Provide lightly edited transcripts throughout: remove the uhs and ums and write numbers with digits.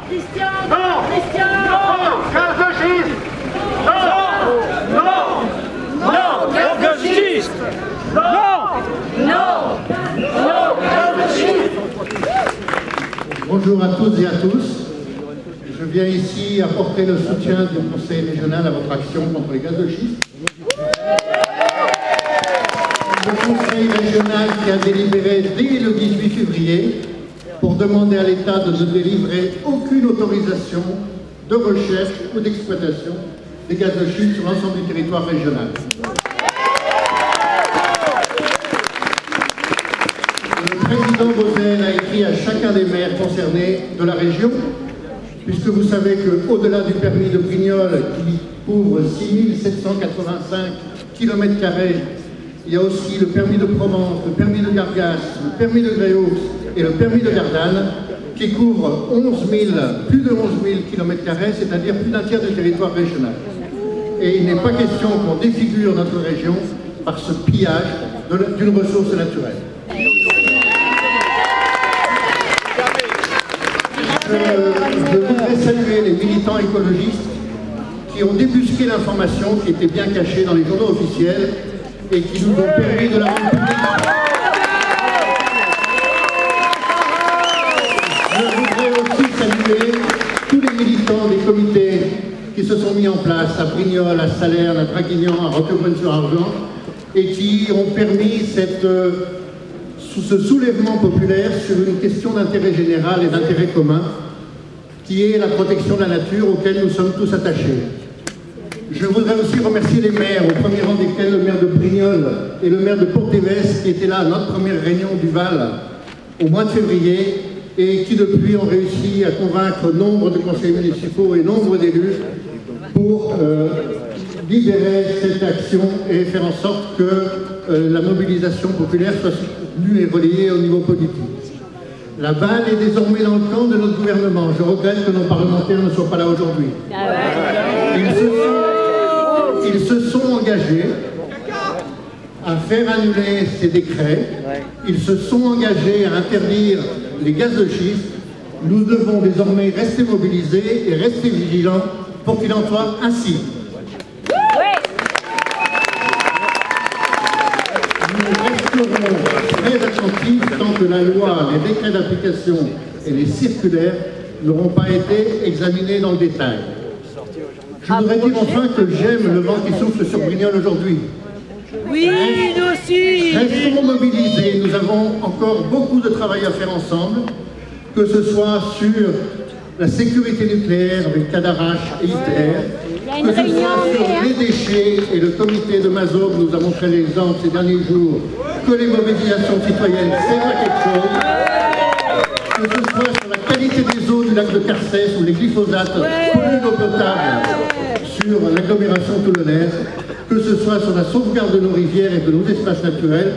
Christian! Non! Christian! Non! Gaz de schiste! Non! Non! Non! Gaz de schiste! Non! Non! Non! Gaz de schiste! Bonjour à toutes et à tous. Je viens ici apporter le soutien du Conseil régional à votre action contre les gaz de schiste. Le Conseil régional qui a délibéré dès le 18 février pour demander à l'État de ne délivrer aucune autorisation de recherche ou d'exploitation des gaz de schiste sur l'ensemble du territoire régional. Le président Bauzel a écrit à chacun des maires concernés de la région, puisque vous savez qu'au-delà du permis de Brignoles, qui couvre 6785 km², il y a aussi le permis de Provence, le permis de Gargasses, le permis de Gréaux et le permis de Gardanne, qui couvrent plus de 11 000 km², c'est-à-dire plus d'un tiers du territoire régional. Et il n'est pas question qu'on défigure notre région par ce pillage d'une ressource naturelle. Je voudrais saluer les militants écologistes qui ont débusqué l'information qui était bien cachée dans les journaux officiels et qui nous ont permis de la rendre publique. Je voudrais aussi saluer tous les militants des comités qui se sont mis en place à Brignoles, à Salerne, à Draguignan, à Roquebrune-sur-Argent et qui ont permis ce soulèvement populaire sur une question d'intérêt général et d'intérêt commun, qui est la protection de la nature auquel nous sommes tous attachés. Je voudrais aussi remercier les maires, au premier rang desquels le maire de Brignoles et le maire de Port-d'Évêque, qui étaient là à notre première réunion du Val au mois de février, et qui depuis ont réussi à convaincre nombre de conseillers municipaux et nombre d'élus pour libérer cette action et faire en sorte que la mobilisation populaire soit soutenue et relayée au niveau politique. La balle est désormais dans le camp de notre gouvernement. Je regrette que nos parlementaires ne soient pas là aujourd'hui. Ils se sont engagés à faire annuler ces décrets. Ils se sont engagés à interdire les gaz de schiste. Nous devons désormais rester mobilisés et rester vigilants pour qu'il en soit ainsi. Nous resterons très attentifs tant que la loi, les décrets d'application et les circulaires n'auront pas été examinés dans le détail. Je voudrais dire enfin que j'aime le vent qui souffle sur Brignoles aujourd'hui. Oui, nous aussi! Restons mobilisés, nous avons encore beaucoup de travail à faire ensemble, que ce soit sur la sécurité nucléaire avec Cadarache et ITER, que ce soit sur les déchets et le comité de Mazog, nous avons fait l'exemple ces derniers jours, que les mobilisations citoyennes servent à quelque chose, que ce soit sur la qualité des eaux du lac de Carcès où les glyphosates polluent l'eau potable sur l'agglomération toulonnaise, que ce soit sur la sauvegarde de nos rivières et de nos espaces naturels.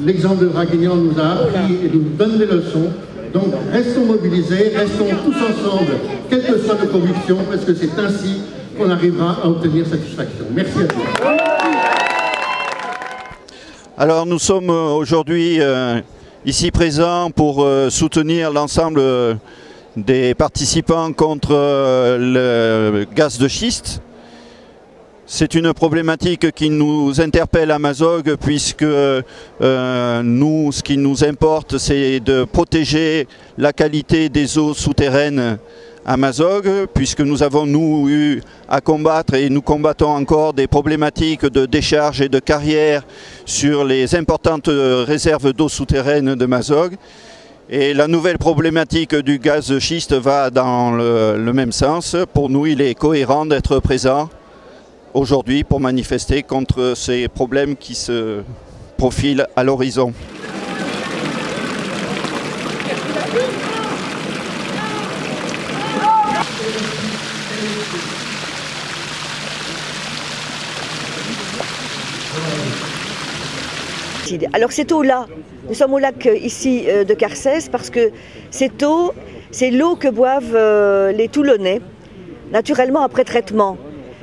L'exemple de Draguignan nous a appris et nous donne des leçons. Donc restons mobilisés, restons tous ensemble, quelles que soient nos convictions, parce que c'est ainsi qu'on arrivera à obtenir satisfaction. Merci à tous. Alors nous sommes aujourd'hui ici présents pour soutenir l'ensemble des participants contre le gaz de schiste. C'est une problématique qui nous interpelle à Mazog puisque nous, ce qui nous importe, c'est de protéger la qualité des eaux souterraines à Mazog, puisque nous avons, nous, eu à combattre et nous combattons encore des problématiques de décharge et de carrière sur les importantes réserves d'eau souterraines de Mazog. Et la nouvelle problématique du gaz de schiste va dans le même sens. Pour nous, il est cohérent d'être présent aujourd'hui pour manifester contre ces problèmes qui se profilent à l'horizon. Alors cette eau-là, nous sommes au lac ici de Carcès parce que cette eau, c'est l'eau que boivent les Toulonnais, naturellement après traitement.